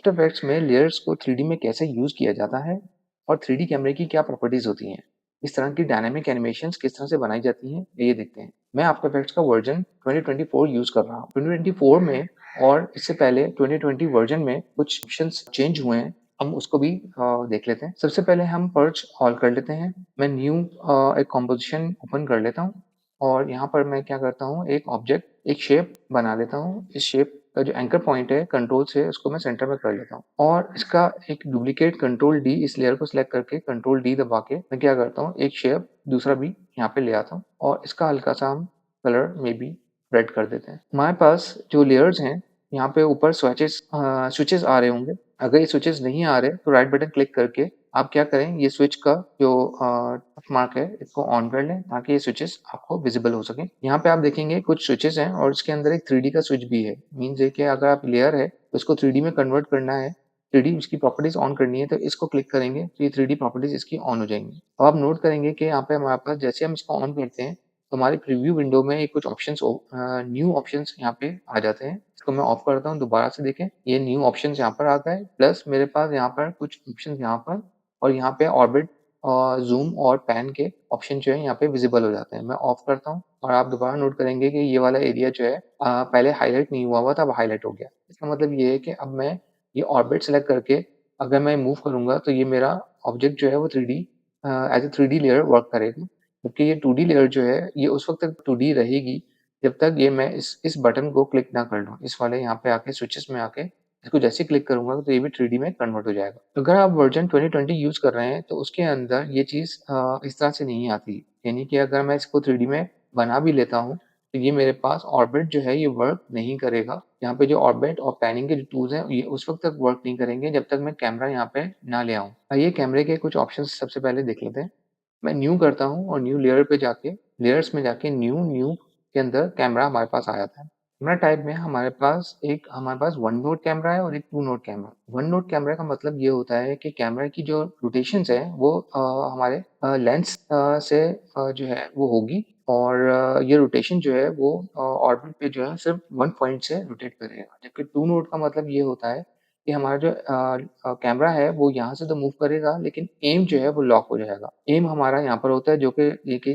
After effects में layers को 3D में कैसे यूज किया जाता है और 3D कैमरे की क्या प्रॉपर्टीज होती हैं, इस तरह की डायनामिक एनिमेशंस किस तरह से बनाई जाती हैं, ये देखते हैं। मैं आफ्टर इफेक्ट्स का वर्जन 2024 यूज कर रहा हूँ। 2024 में और इससे पहले 2020 वर्जन में कुछ ऑप्शंस चेंज हुए हैं, हम उसको भी देख लेते हैं। सबसे पहले हम पर्च ऑल कर लेते हैं। मैं न्यू एक कॉम्पोजिशन ओपन कर लेता हूँ और यहाँ पर मैं क्या करता हूँ, एक ऑब्जेक्ट, एक शेप बना लेता हूँ। इस शेप का जो एंकर पॉइंट है कंट्रोल से उसको मैं सेंटर में कर लेता हूँ और इसका एक डुप्लीकेट कंट्रोल डी, इस लेयर को सिलेक्ट करके कंट्रोल डी दबा के मैं क्या करता हूँ, एक शेप दूसरा भी यहाँ पे ले आता हूँ और इसका हल्का सा हम कलर में भी रेड कर देते हैं। हमारे पास जो लेयर्स हैं, यहाँ पे ऊपर स्विचेस आ रहे होंगे। अगर ये स्विचेस नहीं आ रहे तो राइट बटन क्लिक करके आप क्या करें, ये स्विच का जो मार्क है इसको ऑन कर लें ताकि ये स्विचेस आपको विजिबल हो सके। यहाँ पे आप देखेंगे कुछ स्विचेस हैं और इसके अंदर एक 3D का स्विच भी है। मीन्स है कि अगर आप लेयर है तो इसको 3D में कन्वर्ट करना है, 3D उसकी प्रॉपर्टीज ऑन करनी है, तो इसको क्लिक करेंगे तो ये 3D प्रॉपर्टीज इसकी ऑन हो जाएंगी। अब आप नोट करेंगे कि यहाँ पे हमारे पास जैसे हम इसको ऑन करते हैं तो हमारी प्रीव्यू विंडो में एक कुछ ऑप्शंस, न्यू ऑप्शंस यहाँ पे आ जाते हैं। इसको मैं ऑफ करता हूँ, दोबारा से देखें, ये न्यू ऑप्शंस यहाँ पर आता है, प्लस मेरे पास यहाँ पर कुछ ऑप्शंस यहाँ पर और यहाँ पे ऑर्बिट और जूम और पैन के ऑप्शन जो है यहाँ पे विजिबल हो जाते हैं। मैं ऑफ करता हूँ और आप दोबारा नोट करेंगे कि ये वाला एरिया जो है पहले हाईलाइट नहीं हुआ था, अब हाईलाइट हो गया। इसका मतलब ये है कि अब मैं ये ऑर्बिट सेलेक्ट करके अगर मैं मूव करूंगा तो ये मेरा ऑब्जेक्ट जो है वो 3D as a 3D layer work करेगा, क्योंकि ये 2D लेयर जो है ये उस वक्त तक 2D रहेगी जब तक ये मैं इस बटन को क्लिक ना कर लूँ। इस वाले यहाँ पे आके स्विचेस में आके इसको जैसे ही क्लिक करूंगा तो ये भी 3D में कन्वर्ट हो जाएगा। तो अगर आप वर्जन 2020 यूज कर रहे हैं तो उसके अंदर ये चीज़ इस तरह से नहीं आती। यानी कि अगर मैं इसको 3D में बना भी लेता हूँ तो ये मेरे पास ऑर्बिट जो है ये वर्क नहीं करेगा। यहाँ पे जो ऑर्बिट और पैनिंग के जो टूल्स हैं ये उस वक्त तक वर्क नहीं करेंगे जब तक मैं कैमरा यहाँ पे ना ले आऊँ। आइए कैमरे के कुछ ऑप्शन सबसे पहले देख लेते हैं। मैं न्यू करता हूँ और न्यू लेयर पे जाके लेयर्स में जाके न्यू न्यू के अंदर कैमरा हमारे पास आ जाता है। कैमरा टाइप में हमारे पास वन नोड कैमरा है और एक two node camera. One node camera का मतलब ये होता है कि कैमरा की जो रोटेशंस है वो हमारे लेंस से जो है वो होगी और ये रोटेशन जो है वो ऑर्बिट पे जो है सिर्फ वन पॉइंट से रोटेट करेगा। जबकि टू नोड का मतलब ये होता है कि हमारा जो कैमरा है वो यहाँ से तो मूव करेगा लेकिन एम जो है वो लॉक हो जाएगा। एम हमारा यहाँ पर होता है जो कि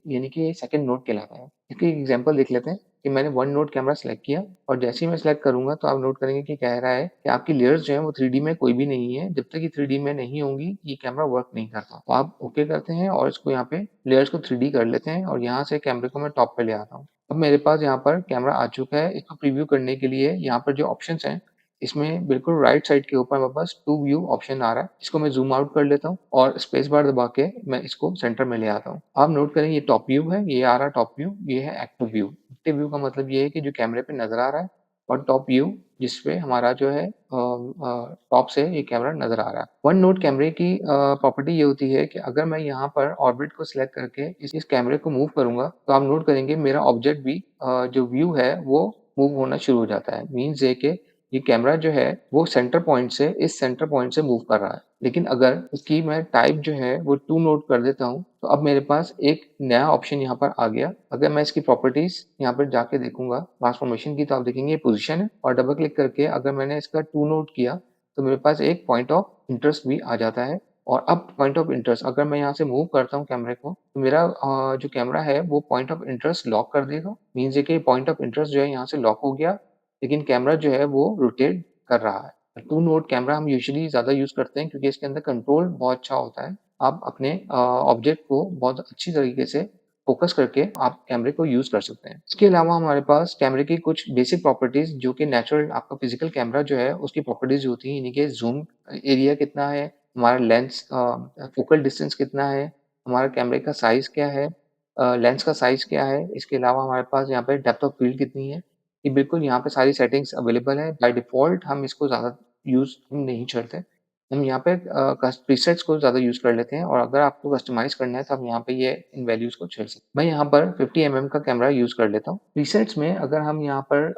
यानी कि सेकंड नोड कहलाता है। इसकी एग्जांपल देख लेते हैं कि मैंने वन नोड कैमरा सेलेक्ट किया और जैसे ही मैं सेलेक्ट करूंगा तो आप नोट करेंगे कि कह रहा है कि आपकी लेयर्स जो है वो 3D में कोई भी नहीं है। जब तक ये 3D में नहीं होंगी ये कैमरा वर्क नहीं करता। तो आप ओके करते हैं और इसको यहाँ पे लेयर्स को 3D कर लेते हैं और यहाँ से कैमरे को मैं टॉप पे ले आता हूँ। अब मेरे पास यहाँ पर कैमरा आ चुका है। इसको प्रीव्यू करने के लिए यहाँ पर जो ऑप्शन हैं इसमें बिल्कुल राइट साइड के ऊपर मेरे पास टू व्यू ऑप्शन आ रहा है। इसको मैं जूम आउट कर लेता हूँ और स्पेस बार दबा के मैं इसको सेंटर में ले आता हूँ। आप नोट करें ये टॉप व्यू है, ये आ रहा टॉप व्यू, ये है एक्टिव व्यू। एक्टिव व्यू का मतलब ये है कि जो कैमरे पे नजर आ रहा है और टॉप व्यू जिसपे हमारा जो है टॉप से ये कैमरा नजर आ रहा है। वन नोट कैमरे की प्रॉपर्टी ये होती है कि अगर मैं यहाँ पर ऑर्बिट को सिलेक्ट करके इस कैमरे को मूव करूंगा तो आप नोट करेंगे मेरा ऑब्जेक्ट भी जो व्यू है वो मूव होना शुरू हो जाता है। मीन्स ये कि ये कैमरा जो है वो सेंटर पॉइंट से इस सेंटर पॉइंट से मूव कर रहा है। लेकिन अगर इसकी मैं टाइप जो है वो टू नोट कर देता हूँ तो अब मेरे पास एक नया ऑप्शन यहाँ पर आ गया। अगर मैं इसकी प्रॉपर्टीज यहाँ पर जाके देखूंगा ट्रांसफॉर्मेशन की तो आप देखेंगे ये पोजीशन है और डबल क्लिक करके अगर मैंने इसका टू नोट किया तो मेरे पास एक पॉइंट ऑफ इंटरेस्ट भी आ जाता है। और अब पॉइंट ऑफ इंटरेस्ट अगर मैं यहाँ से मूव करता हूँ कैमरे को तो मेरा जो कैमरा है वो पॉइंट ऑफ इंटरेस्ट लॉक कर देगा। मीन्स ये कि पॉइंट ऑफ इंटरेस्ट जो है यहाँ से लॉक हो गया लेकिन कैमरा जो है वो रोटेट कर रहा है। टू नोड कैमरा हम यूजुअली ज़्यादा यूज़ करते हैं क्योंकि इसके अंदर कंट्रोल बहुत अच्छा होता है। आप अपने ऑब्जेक्ट को बहुत अच्छी तरीके से फोकस करके आप कैमरे को यूज़ कर सकते हैं। इसके अलावा हमारे पास कैमरे की कुछ बेसिक प्रॉपर्टीज़ जो कि नेचुरल आपका फिजिकल कैमरा जो है उसकी प्रॉपर्टीज़ होती हैं, यानी कि जूम एरिया कितना है, हमारा लेंस फोकल डिस्टेंस कितना है, हमारा कैमरे का साइज़ क्या है, लेंस का साइज़ क्या है। इसके अलावा हमारे पास यहाँ पे डेप्थ ऑफ फील्ड कितनी है। ये बिल्कुल यहाँ पे सारी सेटिंग्स अवेलेबल है। बाय डिफ़ॉल्ट हम इसको ज़्यादा यूज़ नहीं करते। हम यहाँ पे प्रीसेट्स को ज़्यादा यूज़ कर लेते हैं और अगर आपको कस्टमाइज़ करना है तो आप यहाँ पे ये इन वैल्यूज़ को छेड़ सकते हैं। मैं यहाँ पर 50 एमएम का कैमरा यूज़ कर लेता हूँ। प्रीसेट्स में अगर हम यहाँ पर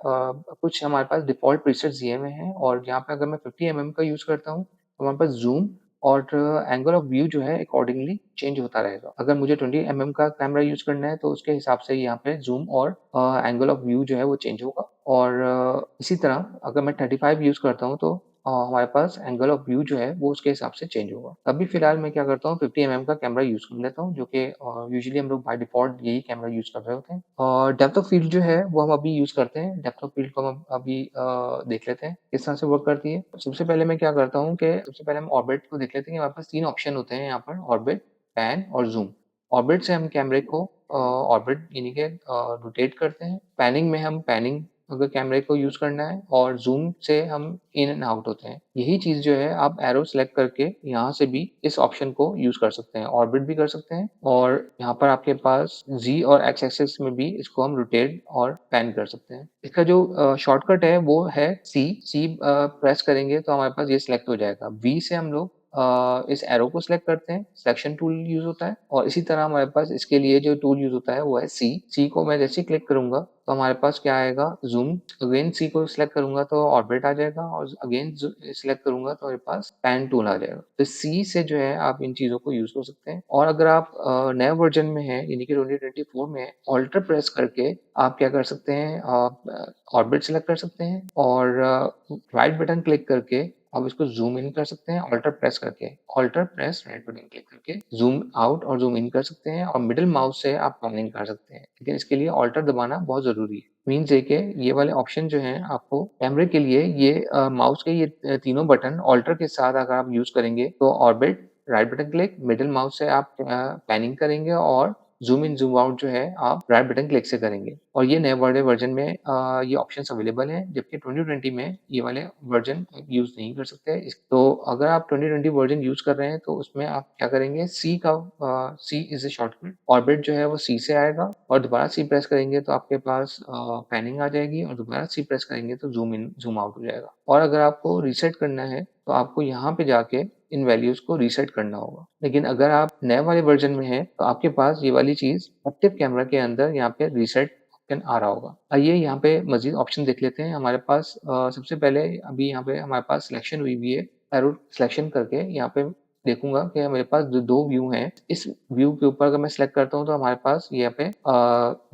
कुछ हमारे पास डिफ़ॉल्ट प्रीसेट्स दिए हुए हैं और यहाँ पे अगर मैं 50 एमएम का यूज़ करता हूँ तो हमारे पास ज़ूम और एंगल ऑफ व्यू जो है अकॉर्डिंगली चेंज होता रहेगा। अगर मुझे 20 एमएम का कैमरा यूज़ करना है तो उसके हिसाब से यहाँ पे ज़ूम और एंगल ऑफ व्यू जो है वो चेंज होगा। और इसी तरह अगर मैं 35 यूज़ करता हूँ तो हमारे पास एंगल ऑफ व्यू जो है वो उसके हिसाब से चेंज होगा। अभी फ़िलहाल मैं क्या करता हूँ 50 का कैमरा यूज़ कर लेता हूँ जो कि यूजुअली हम लोग बाय डिफ़ॉल्ट यही कैमरा यूज़ कर रहे होते हैं। और डेप्थ ऑफ फ़ील्ड जो है वो हम अभी यूज़ करते हैं। डेप्थ ऑफ फ़ील्ड को हम अभी देख लेते हैं किस तरह से वर्क करती है। सबसे पहले मैं क्या करता हूँ कि सबसे पहले हम ऑर्बिट को देख लेते हैं कि हमारे पास 3 ऑप्शन होते हैं यहाँ पर ऑर्बिट, पैन और ज़ूम। ऑर्बिट से हम कैमरे को ऑर्बिट यानी कि रोटेट करते हैं। पैनिंग में हम पैनिंग अगर कैमरे को यूज़ करना है और ज़ूम से हम इन एंड आउट होते हैं। यही चीज़ जो है आप एरो सेलेक्ट करके यहाँ से भी इस ऑप्शन को यूज़ कर सकते हैं। ऑर्बिट भी कर सकते हैं और यहाँ पर आपके पास ज़ी और एक्स एक्सिस में भी इसको हम रोटेट और पैन कर सकते हैं। इसका जो शॉर्टकट है वो है सी। सी प्रेस करेंगे तो हमारे पास ये सिलेक्ट हो जाएगा। वी से हम लोग इस एरो को सिलेक्ट करते हैं, सिलेक्शन टूल यूज़ होता है और इसी तरह हमारे पास इसके लिए जो टूल यूज़ होता है वो है सी। सी को मैं जैसे ही क्लिक करूँगा तो हमारे पास क्या आएगा ज़ूम। अगेन सी को सिलेक्ट करूँगा तो ऑर्बिट आ जाएगा और अगेन सिलेक्ट करूँगा तो मेरे पास पैन टूल आ जाएगा। तो सी से जो है आप इन चीज़ों को यूज़ कर सकते हैं और अगर आप नए वर्ज़न में हैं यानी कि 2024 में हैं, ऑल्टर प्रेस करके आप क्या कर सकते हैं ऑर्बिट सिलेक्ट कर सकते हैं और राइट बटन क्लिक करके आप इसको ज़ूम इन कर सकते हैं ऑल्टर प्रेस करके। Alter press right button click करके ज़ूम आउट और ज़ूम इन कर सकते हैं और मिडल माउस से आप पैनिंग कर सकते हैं। लेकिन इसके लिए ऑल्टर दबाना बहुत ज़रूरी है। मीन्स ये कि ये वाले ऑप्शन जो हैं आपको कैमरे के लिए ये माउस के ये तीनों बटन ऑल्टर के साथ अगर आप यूज़ करेंगे तो orbit, right button click, middle mouse से आप पैनिंग करेंगे और ज़ूम इन ज़ूम आउट जो है आप राइट बटन क्लिक से करेंगे और ये नए वाले वर्ज़न में ये ऑप्शंस अवेलेबल हैं जबकि 2020 में ये वाले वर्ज़न यूज़ नहीं कर सकते। तो अगर आप 2020 वर्ज़न यूज़ कर रहे हैं तो उसमें आप क्या करेंगे सी इज़ अ शॉर्टकट। ऑर्बिट जो है वो सी से आएगा और दोबारा सी प्रेस करेंगे तो आपके पास पैनिंग आ जाएगी और दोबारा सी प्रेस करेंगे तो ज़ूम इन ज़ूम आउट हो जाएगा। और अगर आपको रीसेट करना है तो आपको यहाँ पे जाके इन वैल्यूज़ को रीसेट करना होगा। लेकिन अगर आप नए वाले वर्ज़न में हैं तो आपके पास ये वाली चीज़ एक्टिव कैमरा के अंदर यहाँ पे रीसेट ऑप्शन आ रहा होगा। आइए यहाँ पे मज़ीद ऑप्शन देख लेते हैं। हमारे पास सबसे पहले अभी यहाँ पे हमारे पास सिलेक्शन हुई हुई है। एरो सिलेक्शन करके यहाँ पे देखूँगा कि मेरे पास जो 2 व्यू हैं, इस व्यू के ऊपर अगर मैं सिलेक्ट करता हूँ तो हमारे पास यहाँ पे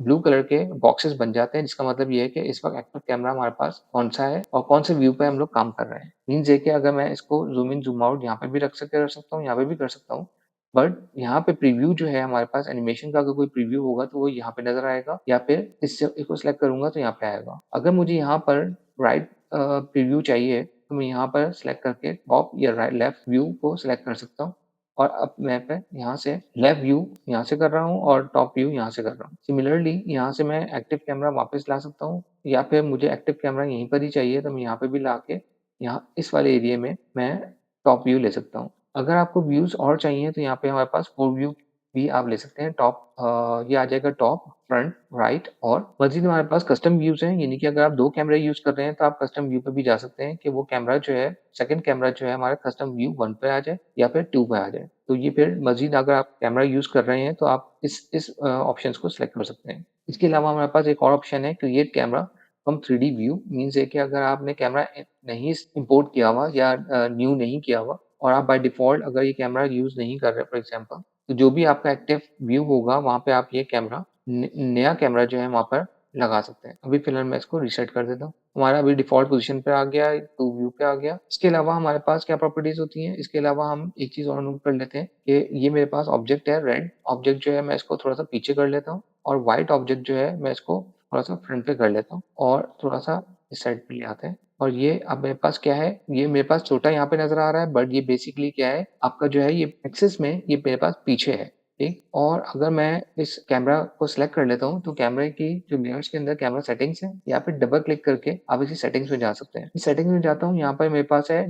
ब्लू कलर के बॉक्सेस बन जाते हैं जिसका मतलब ये है कि इस वक़्त एक्टिव कैमरा हमारे पास कौन-सा है और कौन से व्यू पे हम लोग काम कर रहे हैं। मीन्स ये कि अगर मैं इसको ज़ूम इन ज़ूम आउट यहाँ पे भी कर सकता हूँ, यहाँ पे भी कर सकता हूँ। बट यहाँ पे प्रीव्यू जो है हमारे पास एनिमेशन का अगर कोई प्रीव्यू होगा तो वो यहाँ पे नज़र आएगा या फिर इसको सिलेक्ट करूँगा तो यहाँ पे आएगा। अगर मुझे यहाँ पर राइट प्रीव्यू चाहिए तो मैं यहाँ पर सिलेक्ट करके टॉप या राइट लेफ्ट व्यू को सिलेक्ट कर सकता हूँ और अब मैं पे यहाँ से लेफ्ट व्यू यहाँ से कर रहा हूँ और टॉप व्यू यहाँ से कर रहा हूँ। सिमिलरली यहाँ से मैं एक्टिव कैमरा वापस ला सकता हूँ या फिर मुझे एक्टिव कैमरा यहीं पर ही चाहिए तो मैं यहाँ पे भी लाके यहाँ इस वाले एरिया में मैं टॉप व्यू ले सकता हूँ। अगर आपको व्यूज़ और चाहिए तो यहाँ पे हमारे पास 4 व्यू भी आप ले सकते हैं। टॉप ये आ जाएगा टॉप, फ्रंट, राइट और मज़ीद हमारे पास कस्टम व्यूज़ हैं, यानी कि अगर आप 2 कैमरे यूज़ कर रहे हैं तो आप कस्टम व्यू पे भी जा सकते हैं कि वो कैमरा जो है सेकंड कैमरा जो है हमारा कस्टम व्यू 1 पे आ जाए या फिर 2 पे आ जाए। तो ये फिर मज़ीद अगर आप कैमरा यूज़ कर रहे हैं तो आप इस ऑप्शंस को सिलेक्ट कर सकते हैं। इसके अलावा हमारे पास एक और ऑप्शन है create camera from 3D view. Means ये कि अगर आपने कैमरा नहीं इम्पोर्ट किया हुआ या न्यू नहीं किया हुआ और आप बाय डिफ़ॉल्ट अगर ये कैमरा यूज़ नहीं कर रहे फॉर एग्ज़ाम्पल, तो जो भी आपका एक्टिव व्यू होगा वहाँ पे आप ये कैमरा नया कैमरा जो है वहाँ पर लगा सकते हैं। अभी फ़िलहाल मैं इसको रीसेट कर देता हूँ। हमारा अभी डिफ़ॉल्ट पोज़ीशन पे आ गया, टू व्यू पे आ गया। इसके अलावा हमारे पास क्या प्रॉपर्टीज़ होती हैं, इसके अलावा हम एक चीज़ और नोट कर लेते हैं कि ये मेरे पास ऑब्जेक्ट है रेड ऑब्जेक्ट जो है मैं इसको थोड़ा-सा पीछे कर लेता हूँ और व्हाइट ऑब्जेक्ट जो है मैं इसको थोड़ा-सा फ्रंट पे कर लेता हूँ और थोड़ा-सा इस साइड पे ले आते हैं। और ये अब मेरे पास क्या है, ये मेरे पास छोटा यहाँ पे नज़र आ रहा है बट ये बेसिकली क्या है, आपका जो है ये एक्सिस में ये मेरे पास पीछे है, ठीक? और अगर मैं इस कैमरा को सिलेक्ट कर लेता हूँ, तो कैमरे की जो लेयर्स के अंदर कैमरा सेटिंग्स है, यहाँ पे डबल क्लिक करके आप इसी सेटिंग्स में जा सकते हैं। इस सेटिंग्स में जाता हूँ, यहाँ पर मेरे पास है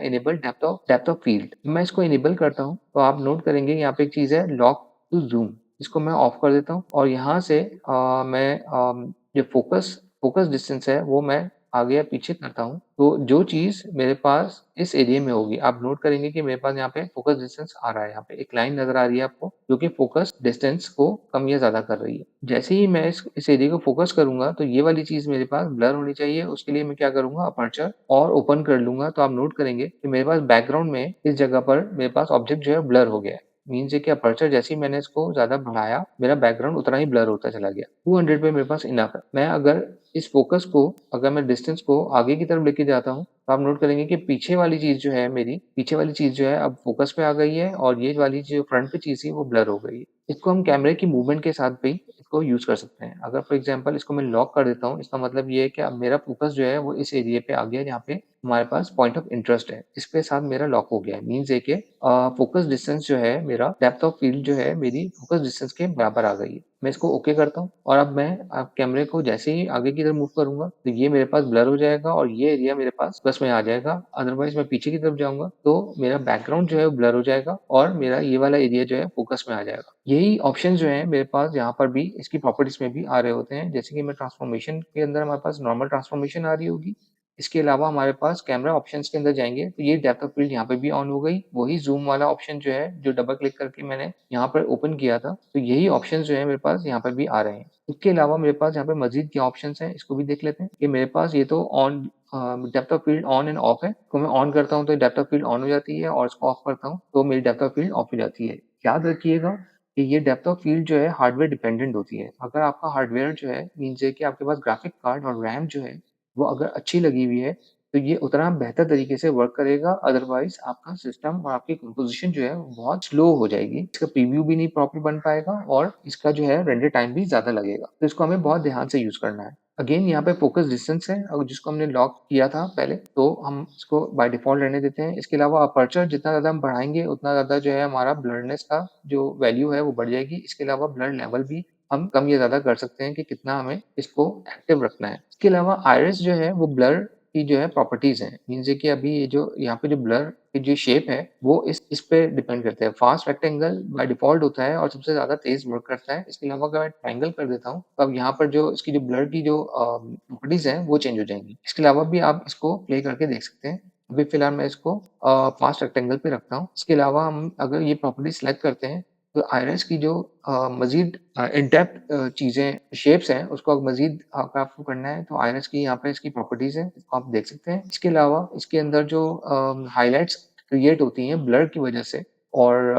इनेबल डेप्थ ऑफ फ़ील्ड। मैं इसको इनेबल करता हूँ, तो आप नोट करेंगे यहाँ पे एक चीज़ है लॉक टू ज़ूम, इसको मैं ऑफ कर देता हूँ और यहाँ से मैं जो फ़ोकस डिस्टेंस है, वो मैं आगे या पीछे करता हूँ, तो जो चीज़ मेरे पास इस एरिया में होगी, आप नोट करेंगे कि मेरे पास यहाँ पे फ़ोकस डिस्टेंस आ रहा है, यहाँ पे एक लाइन नज़र आ रही है आपको, जो कि फ़ोकस डिस्टेंस को कम या ज़्यादा कर रही है। जैसे ही मैं इस एरिया को फ़ोकस करूँगा, तो ये वाली चीज़ मेरे पास ब्लर होनी चाहिए, उसके लिए मैं क्या करूँगा अपर्चर और ओपन कर लूँगा, तो आप नोट करेंगे कि मेरे पास बैकग्राउंड में इस जगह पर मेरे पास ऑब्जेक्ट जो है ब्लर हो गया है। मीन्स ये कि अपर्चर जैसे ही मैंने इसको ज़्यादा बढ़ाया, मेरा बैकग्राउंड उतना ही ब्लर होता चला गया। 200 पे मेरे पास इनफ है। मैं अगर इस फ़ोकस को अगर मैं डिस्टेंस को आगे की तरफ लेके जाता हूँ, तो आप नोट करेंगे कि पीछे वाली चीज़ जो है मेरी, पीछे वाली चीज़ जो है अब फ़ोकस पे आ गई है और ये वाली जो फ्रंट पे चीज़ थी वो ब्लर हो गई है। इसको हम कैमरे की मूवमेंट के साथ भी इसको यूज़ कर सकते हैं। अगर फॉर एग्ज़ाम्पल इसको मैं लॉक कर देता हूँ, इसका मतलब ये है कि अब मेरा फ़ोकस जो है वो इस एरिया पे आ गया है जहाँ पे हमारे पास पॉइंट ऑफ इंटरेस्ट है। इसके साथ मेरा लॉक हो गया है। मीन्स ये कि फ़ोकस डिस्टेंस जो है मेरा, डेप्थ ऑफ फ़ील्ड जो है मेरी फ़ोकस डिस्टेंस के बराबर आ गई है। मैं इसको ओके करता हूँ और अब मैं कैमरे को जैसे ही आगे की तरफ मूव करूँगा, तो ये मेरे पास ब्लर हो जाएगा और ये एरिया मेरे पास प्लस में आ जाएगा। अदरवाइज़ मैं पीछे की तरफ जाऊँगा, तो मेरा बैकग्राउंड जो है वो ब्लर हो जाएगा और मेरा ये वाला एरिया जो है फ़ोकस में आ जाएगा। यही ऑप्शन जो है मेरे पास यहाँ पर भी इसकी प्रॉपर्टीज़ में भी आ रहे होते हैं। जैसे कि मैं ट्रांसफ़ॉर्मेशन के अंदर हमारे पास नॉर्मल ट्रांसफ़ॉर्मेशन आ रही होगी। इसके अलावा हमारे पास कैमरा ऑप्शंस के अंदर जाएँगे, तो ये डेप्थ ऑफ फ़ील्ड यहाँ पे भी ऑन हो गई। वही ज़ूम वाला ऑप्शन जो है, जो डबल क्लिक करके मैंने यहाँ पर ओपन किया था, तो यही ऑप्शंस जो है मेरे पास यहाँ पर भी आ रहे हैं। इसके अलावा मेरे पास यहाँ पे मज़ीद क्या ऑप्शंस हैं, इसको भी देख लेते हैं कि मेरे पास ये तो depth of field on end of है। तो मैं ऑन करता हूँ तो डेप्थ ऑफ फ़ील्ड ऑन हो जाती है और इसको ऑफ करता हूँ, तो मेरी डेप्थ ऑफ फ़ील्ड ऑफ हो जाती है। याद रखिएगा कि ये डेप्थ ऑफ फ़ील्ड जो है हार्डवेयर डिपेंडेंट होती है। अगर आपका हार्डवेयर जो है मीन्स है कि आपके पास ग्राफिक कार्ड और रैम जो है, वो अगर अच्छी लगी हुई है, तो ये उतना बेहतर तरीके से वर्क करेगा। अदरवाइज़ आपका सिस्टम और आपकी कंपोज़िशन जो है वो बहुत स्लो हो जाएगी। इसका प्रीव्यू भी नहीं प्रॉपर बन पाएगा और इसका जो है रेंडर टाइम भी ज़्यादा लगेगा। तो इसको हमें बहुत ध्यान से यूज़ करना है। अगेन यहाँ पे फ़ोकस डिस्टेंस है और जिसको हमने लॉक किया था पहले, तो हम इसको बाय डिफ़ॉल्ट रहने देते हैं। इसके अलावा अपर्चर जितना ज़्यादा हम बढ़ाएँगे, उतना ज़्यादा जो है हमारा ब्लरनेस का जो वैल्यू है वो बढ़ जाएगी। इसके अलावा ब्लर लेवल भी हम कम या ज़्यादा कर सकते हैं कि कितना हमें इसको एक्टिव रखना है। इसके अलावा आइरिस जो है वो ब्लर की जो है प्रॉपर्टीज़ हैं। मीन्स है कि अभी ये जो यहाँ पे जो ब्लर की जो शेप है, वो इस पे डिपेंड करता है। फास्ट रेक्टेंगल बाय डिफ़ॉल्ट होता है और सबसे ज़्यादा तेज़ वर्क करता है। इसके अलावा अगर मैं ट्रायंगल कर देता हूँ, तो अब यहाँ पर जो इसकी जो ब्लर की जो प्रॉपर्टीज़ हैं, वो चेंज हो जाएँगी। इसके अलावा भी आप इसको प्ले करके देख सकते हैं। अभी फ़िलहाल मैं इसको फास्ट रेक्टेंगल पे रखता हूँ। इसके अलावा हम अगर ये प्रॉपर्टी सेलेक्ट करते हैं, तो आइरिस की जो मज़ीद इन डेप्थ चीज़ें, शेप्स हैं, उसको अब मज़ीद अगर आपको करना है, तो आइरिस की यहाँ पे इसकी प्रॉपर्टीज़ हैं, इसको आप देख सकते हैं। इसके अलावा इसके अंदर जो हाइलाइट्स क्रिएट होती हैं ब्लर की वजह से और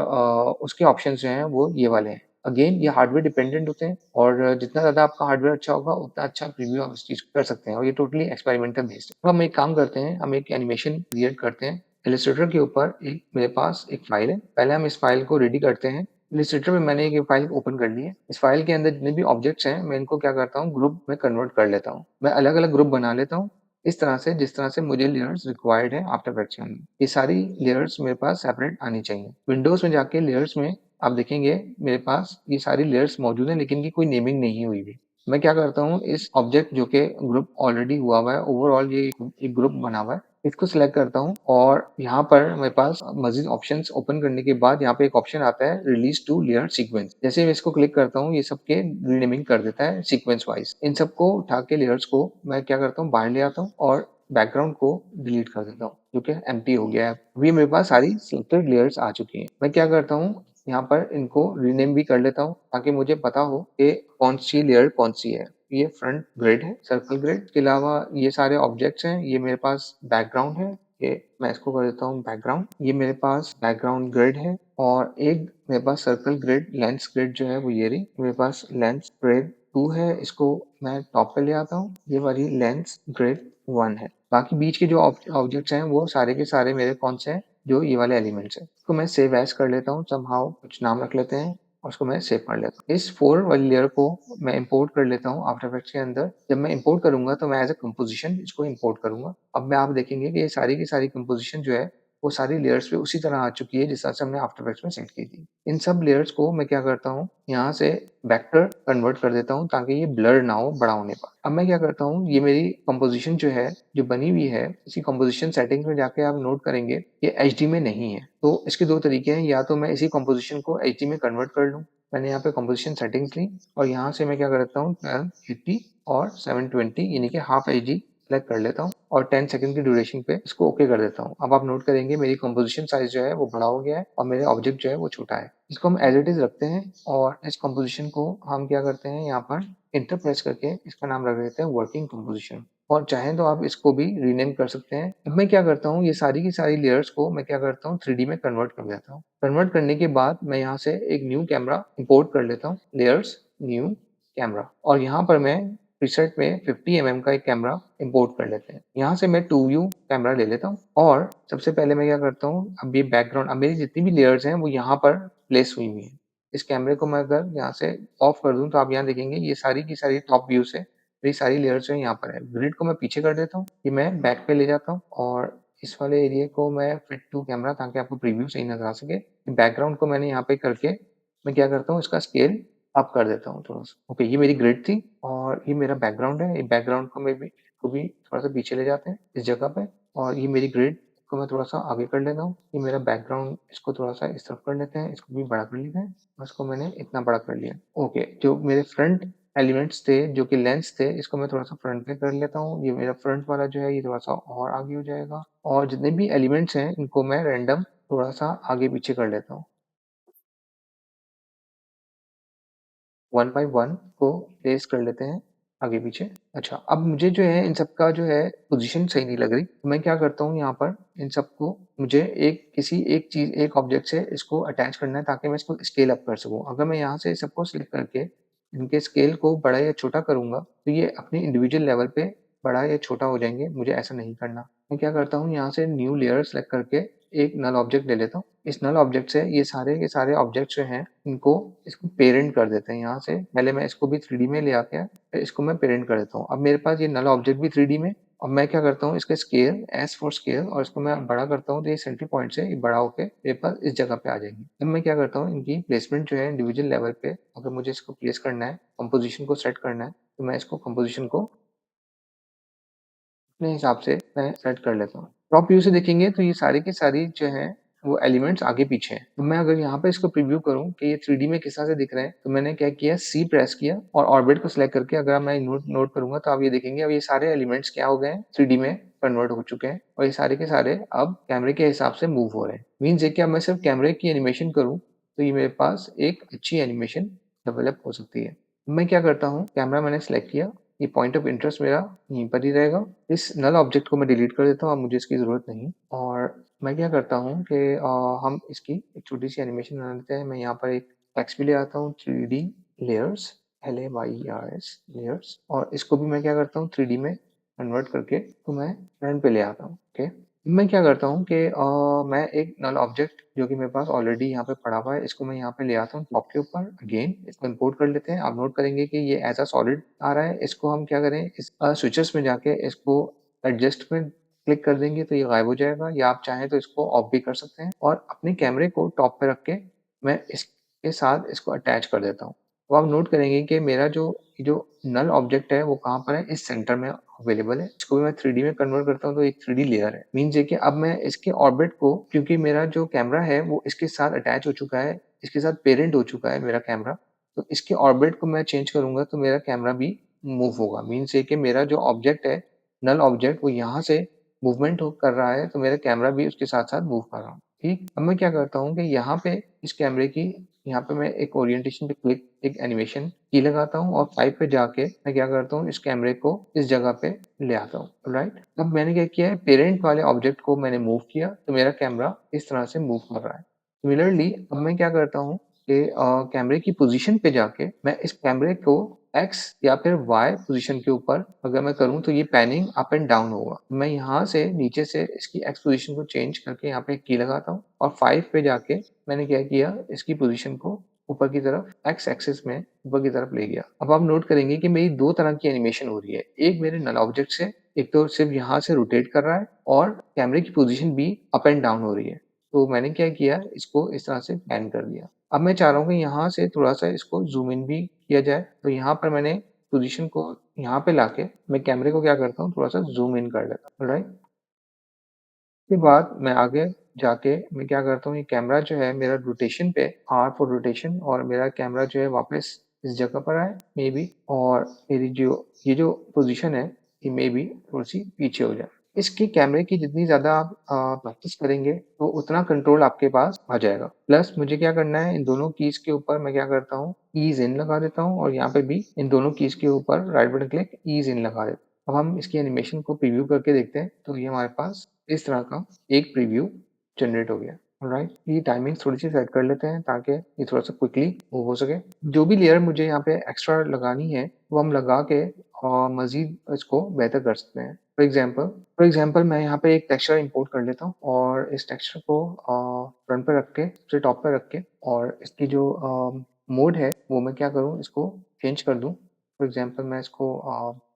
उसके ऑप्शंस जो हैं, वो ये वाले हैं। अगेन ये हार्डवेयर डिपेंडेंट होते हैं और जितना ज़्यादा आपका हार्डवेयर अच्छा होगा, उतना अच्छा प्रीव्यू आप इस चीज़ को कर सकते हैं और ये टोटली एक्सपेरिमेंटल बेस्ड है। तो हम एक काम करते हैं, हम एक एनिमेशन क्रिएट करते हैं। इलस्ट्रेटर के ऊपर एक मेरे पास एक फ़ाइल है। पहले हम इस फ़ाइल को रेडी करते हैं। इलस्ट्रेटर में मैंने ये फ़ाइल ओपन कर ली है। इस फ़ाइल के अंदर जितने भी ऑब्जेक्ट्स हैं, मैं इनको क्या करता हूँ, ग्रुप में कन्वर्ट कर लेता हूँ। मैं अलग-अलग ग्रुप बना लेता हूँ, इस तरह से जिस तरह से मुझे लेयर्स रिक्वायर्ड है आफ्टर इफेक्ट्स में। ये सारी लेयर्स मेरे पास सेपरेट आनी चाहिए। विंडोज़ में जाके लेयर्स में आप देखेंगे मेरे पास ये सारी लेयर्स मौजूद हैं, लेकिन इनकी कोई नेमिंग नहीं हुई हुई। मैं क्या करता हूँ, इस ऑब्जेक्ट जो कि ग्रुप ऑलरेडी हुआ हुआ है, ओवरऑल ये एक ग्रुप बना हुआ है, इसको सिलेक्ट करता हूँ और यहाँ पर मेरे पास मज़ीद ऑप्शंस ओपन करने के बाद यहाँ पे एक ऑप्शन आता है रिलीज़ टू लेयर सीक्वेंस। जैसे मैं इसको क्लिक करता हूँ, ये सबके रीनेमिंग कर देता है सीक्वेंस वाइज़। इन सबको उठा के लेयर्स को मैं क्या करता हूँ, बाहर ले आता हूँ और बैकग्राउंड को डिलीट कर देता हूँ, जो कि एम्प्टी हो गया है। अभी मेरे पास सारी सिलेक्टेड लेयर्स आ चुकी हैं। मैं क्या करता हूँ, यहाँ पर इनको रीनेम भी कर लेता हूँ ताकि मुझे पता हो कि कौन-सी लेयर कौन-सी है। ये फ्रंट ग्रिड है, सर्कल ग्रिड। इसके अलावा ये सारे ऑब्जेक्ट्स हैं, ये मेरे पास बैकग्राउंड है, ये मैं इसको कर देता हूँ बैकग्राउंड। ये मेरे पास बैकग्राउंड ग्रिड है और एक मेरे पास सर्कल ग्रिड, लेंस ग्रिड जो है वो ये रही। मेरे पास लेंस ग्रिड 2 है, इसको मैं टॉप पे ले आता हूँ। ये वाली लेंस ग्रिड 1 है। बाकी बीच के जो ऑब्जेक्ट्स हैं वो सारे के सारे मेरे कौन से हैं, जो ये वाले एलिमेंट्स हैं। इसको मैं सेव एज़ कर लेता हूँ, समहाउ कुछ नाम रख लेते हैं और उसको मैं सेव कर लेता हूँ। इस 4 वाली लेयर को मैं इंपोर्ट कर लेता हूँ आफ्टर इफेक्ट्स के अंदर। जब मैं इंपोर्ट करूँगा तो मैं एज़ अ कंपोज़िशन इसको इंपोर्ट करूँगा। अब मैं आप देखेंगे कि ये सारी की सारी कंपोज़िशन जो है, वो सारी लेयर्स पे उसी तरह आ चुकी है जिस तरह से हमने आफ्टर इफेक्ट्स में सेट की थी। इन सब लेयर्स को मैं क्या करता हूँ, यहाँ से वेक्टर कन्वर्ट कर देता हूँ ताकि ये ब्लर ना हो बड़ा होने पर। अब मैं क्या करता हूँ, ये मेरी कंपोज़िशन जो है, जो बनी हुई है, इसी कंपोज़िशन सेटिंग्स में जाके आप नोट करेंगे ये एचडी में नहीं है। तो इसके 2 तरीके हैं, या तो मैं इसी कंपोज़िशन को एचडी में कन्वर्ट कर लूँ। मैंने यहाँ पे कंपोज़िशन सेटिंग्स ली और यहाँ से मैं क्या करता हूँ 1280 और 720 यानी कि हाफ एचडी सेलेक्ट कर लेता हूँ और 10 सेकंड की ड्यूरेशन पे इसको ओके कर देता हूँ। अब आप नोट करेंगे मेरी कंपोज़िशन साइज़ जो है वो बड़ा हो गया है और मेरे ऑब्जेक्ट जो है वो छोटा है। इसको हम एज़ इट इज़ रखते हैं और इस कंपोज़िशन को हम क्या करते हैं, यहाँ पर एंटर प्रेस करके इसका नाम रख देते हैं वर्किंग कंपोज़िशन और चाहें तो आप इसको भी रीनेम कर सकते हैं। अब मैं क्या करता हूँ, ये सारी की सारी लेयर्स को मैं क्या करता हूँ 3D में कन्वर्ट कर देता हूँ। कन्वर्ट करने के बाद मैं यहाँ से एक न्यू कैमरा इंपोर्ट कर लेता हूँ, लेयर्स, न्यू कैमरा और यहाँ पर मैं प्रीसेट में 50 का एक कैमरा इंपोर्ट कर लेते हैं। यहाँ से मैं 2 व्यू कैमरा ले लेता हूँ और सबसे पहले मैं क्या करता हूँ, अब ये बैकग्राउंड, अब मेरी जितनी भी लेयर्स हैं वो यहाँ पर प्लेस हुई हुई हैं। इस कैमरे को मैं अगर यहाँ से ऑफ कर दूँ तो आप यहाँ देखेंगे ये सारी की सारी टॉप व्यू से मेरी सारी लेयर्स जो है यहाँ पर है। ग्रिड को मैं पीछे कर देता हूँ, ये मैं बैक पे ले जाता हूँ और इस वाले एरिया को मैं फिट टू कैमरा, ताकि आपको प्रीव्यू सही नजर आ सके। बैकग्राउंड को मैंने यहाँ पे करके मैं क्या करता हूँ, इसका स्केल अप कर देता हूँ थोड़ा सा। ओके, ये मेरी ग्रिड थी और ये मेरा बैकग्राउंड है। ये बैकग्राउंड को भी थोड़ा सा पीछे ले जाते हैं इस जगह पे, और ये मेरी ग्रिड को मैं थोड़ा सा आगे कर लेता हूँ। ये मेरा बैकग्राउंड, इसको थोड़ा सा इस तरफ कर लेते हैं, इसको भी बड़ा कर लेते हैं, इसको मैंने इतना बड़ा कर लिया। ओके, जो मेरे फ्रंट एलिमेंट्स थे जो कि लेंस थे, इसको मैं थोड़ा सा फ्रंट पे कर लेता हूँ। ये मेरा फ्रंट वाला जो है ये थोड़ा सा और आगे हो जाएगा, और जितने भी एलिमेंट्स हैं इनको मैं रैंडम थोड़ा सा आगे पीछे कर लेता हूँ। 1 बाय 1 को प्लेस कर लेते हैं आगे पीछे। अच्छा, अब मुझे जो है इन सब का जो है पोजीशन सही नहीं लग रही, तो मैं क्या करता हूँ, यहाँ पर इन सबको मुझे किसी एक चीज़, एक ऑब्जेक्ट से इसको अटैच करना है, ताकि मैं इसको स्केल अप कर सकूँ। अगर मैं यहाँ से सबको सिलेक्ट करके इनके स्केल को बड़ा या छोटा करूँगा, तो ये अपने इंडिविजुअल लेवल पे बड़ा या छोटा हो जाएँगे, मुझे ऐसा नहीं करना। मैं क्या करता हूँ, यहाँ से न्यू लेयर सेलेक्ट करके एक नल ऑब्जेक्ट ले लेता हूँ। इस नल ऑब्जेक्ट से ये सारे के सारे ऑब्जेक्ट्स जो हैं इनको इसको पेरेंट कर देते हैं। यहाँ से पहले मैं इसको भी 3D में ले आके फिर इसको मैं पेरेंट कर देता हूँ। अब मेरे पास ये नल ऑब्जेक्ट भी 3D में। अब मैं क्या करता हूँ, इसके स्केल, एस फॉर स्केल, और इसको मैं बड़ा करता हूँ, तो ये सेंट्री पॉइंट से ये बड़ा होके मेरे पास इस जगह पे आ जाएंगी। अब मैं क्या करता हूँ, इनकी प्लेसमेंट जो है इंडिविजुअल लेवल पे, अगर मुझे इसको प्लेस करना है, कंपोजिशन को सेट करना है, तो मैं इसको कंपोजिशन को अपने हिसाब से मैं सेट कर लेता हूँ। टॉप व्यू से देखेंगे तो ये सारी की सारी जो है वो एलिमेंट्स आगे पीछे हैं। तो मैं अगर यहाँ पे इसको प्रीव्यू करूँ कि ये 3D में किस तरह से दिख रहे हैं, तो मैंने क्या किया, सी प्रेस किया और ऑर्बिट को सिलेक्ट करके अगर मैं नोट करूंगा, तो आप ये देखेंगे अब ये सारे एलिमेंट्स क्या हो गए हैं, 3D में कन्वर्ट हो चुके हैं, और ये सारे के सारे अब कैमरे के हिसाब से मूव हो रहे हैं। मीन्स ये कि अब मैं सिर्फ कैमरे की एनिमेशन करूँ तो ये मेरे पास एक अच्छी एनिमेशन डेवलप हो सकती है। मैं क्या करता हूँ, कैमरा मैंने सेलेक्ट किया, ये पॉइंट ऑफ इंटरेस्ट मेरा यहीं पर ही रहेगा। इस नल ऑब्जेक्ट को मैं डिलीट कर देता हूँ, अब मुझे इसकी ज़रूरत नहीं। और मैं क्या करता हूँ कि हम इसकी एक छोटी सी एनिमेशन बना लेते हैं। मैं यहाँ पर एक टेक्स्ट भी ले आता हूँ, 3D लेयर्स, LAYERS लेयर्स, और इसको भी मैं क्या करता हूँ 3D में कन्वर्ट करके तो मैं फ्रंट पे ले आता हूँ। ओके, मैं क्या करता हूँ कि मैं एक नल ऑब्जेक्ट जो कि मेरे पास ऑलरेडी यहाँ पे पड़ा हुआ है, इसको मैं यहाँ पे ले आता हूँ टॉप के ऊपर। अगेन इसको इंपोर्ट कर लेते हैं। आप नोट करेंगे कि ये एज अ सॉलिड आ रहा है। इसको हम क्या करें, इस स्विचेस में जाके इसको एडजस्ट में क्लिक कर देंगे तो ये गायब हो जाएगा, या आप चाहें तो इसको ऑफ भी कर सकते हैं। और अपने कैमरे को टॉप पे रख के मैं इसके साथ इसको अटैच कर देता हूँ। तो आप नोट करेंगे कि मेरा जो नल ऑब्जेक्ट है वो कहाँ पर है, इस सेंटर में अवेलेबल है। इसको भी मैं 3D में कन्वर्ट करता हूँ तो एक 3D लेयर है। मीन्स ये कि अब मैं इसके ऑर्बिट को, क्योंकि मेरा जो कैमरा है वो इसके साथ अटैच हो चुका है, इसके साथ पेरेंट हो चुका है मेरा कैमरा, तो इसके ऑर्बिट को मैं चेंज करूंगा तो मेरा कैमरा भी मूव होगा। मीन्स ये कि मेरा जो ऑब्जेक्ट है, नल ऑब्जेक्ट, वो यहाँ से मूवमेंट कर रहा है, तो मेरा कैमरा भी उसके साथ साथ मूव कर रहा हूँ। ठीक, अब मैं क्या करता हूँ कि यहाँ पे इस कैमरे की, यहाँ पे मैं एक ओरिएंटेशन पे क्लिक, एक एनिमेशन की लगाता हूँ, और 5 पे जाके मैं क्या करता हूँ, इस कैमरे को इस जगह पे ले आता हूँ। राइट, अब मैंने क्या किया है, पेरेंट वाले ऑब्जेक्ट को मैंने मूव किया तो मेरा कैमरा इस तरह से मूव कर रहा है। सिमिलरली अब मैं क्या करता हूँ कि कैमरे की पोजीशन पे जाके मैं इस कैमरे को एक्स या फिर वाई पोजीशन के ऊपर अगर मैं करूँ तो ये पैनिंग अप एंड डाउन होगा। मैं यहाँ से नीचे से इसकी एक्स पोजीशन को चेंज करके यहाँ पे एक की लगाता हूँ, और 5 पे जाके मैंने क्या किया, इसकी पोजीशन को ऊपर की तरफ, एक्स एक्सिस में ऊपर की तरफ ले गया। अब आप नोट करेंगे कि मेरी दो तरह की एनिमेशन हो रही है। एक मेरे नल ऑब्जेक्ट से, एक तो सिर्फ यहाँ से रोटेट कर रहा है, और कैमरे की पोजीशन भी अप एंड डाउन हो रही है। तो मैंने क्या किया, इसको इस तरह से पैन कर दिया। अब मैं चाह रहा हूँ कि यहाँ से थोड़ा सा इसको जूम इन भी किया जाए, तो यहाँ पर मैंने पोजीशन को यहाँ पे लाके मैं कैमरे को क्या करता हूँ, थोड़ा सा जूम इन कर लेता हूँ। राइट, उसके बाद मैं आगे जाके मैं क्या करता हूँ, ये कैमरा जो है मेरा रोटेशन पे, आर फॉर रोटेशन, और मेरा कैमरा जो है वापस इस जगह पर आए मे बी, और मेरी ये जो पोजीशन है ये मे बी थोड़ी सी पीछे हो जाए। इसकी कैमरे की जितनी ज़्यादा आप प्रैक्टिस करेंगे तो उतना कंट्रोल आपके पास आ जाएगा। प्लस मुझे क्या करना है, इन दोनों कीज़ के ऊपर मैं क्या करता हूँ, ईज़ इन लगा देता हूँ, और यहाँ पे भी इन दोनों कीज़ के ऊपर राइट बटन क्लिक, ईज़ इन लगा देता हूँ। अब हम इसकी एनिमेशन को प्रीव्यू करके देखते हैं, तो ये हमारे पास इस तरह का एक प्रीव्यू जनरेट हो गया। ऑलराइट, ये टाइमिंग्स थोड़ी-सी सेट कर लेते हैं ताकि ये थोड़ा-सा क्विकली मूव हो सके। जो भी लेयर मुझे यहाँ पे एक्स्ट्रा लगानी है, वो हम लगा के मज़ीद इसको बेहतर कर सकते हैं। फॉर एग्ज़ाम्पल मैं यहाँ पे एक टेक्सचर इम्पोर्ट कर लेता हूँ और इस टेक्सचर को फ्रंट पे रख के, सबसे टॉप पे रख के और इसकी जो मोड है, वो मैं क्या करूँ, इसको चेंज कर दूँ। फॉर एग्ज़ाम्पल मैं इसको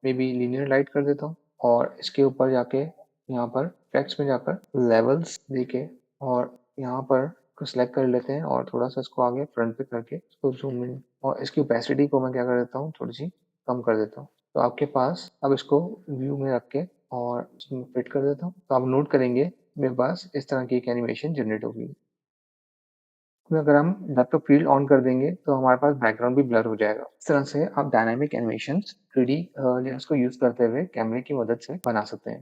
मेबी लीनियर लाइट कर देता हूँ और इसके ऊपर जाके यहाँ पर इफेक्ट्स में जाकर लेवल्स देके और यहाँ पर इसको सिलेक्ट कर लेते हैं और थोड़ा-सा इसको आगे फ्रंट पे करके इसको ज़ूम इन और इसकी ओपेसिटी को मैं क्या कर देता हूँ, थोड़ी-सी कम कर देता हूँ। तो आपके पास अब इसको व्यू में रख के और इसमें फिट कर देता हूँ। तो आप नोट करेंगे मेरे पास इस तरह की एक एनिमेशन जनरेट होगी। तो अगर हम डेप्थ ऑफ फील्ड ऑन कर देंगे तो हमारे पास बैकग्राउंड भी ब्लर हो जाएगा। इस तरह से आप डायनामिक एनिमेशंस 3D लेयर्स को यूज़ करते हुए कैमरे की मदद से बना सकते हैं।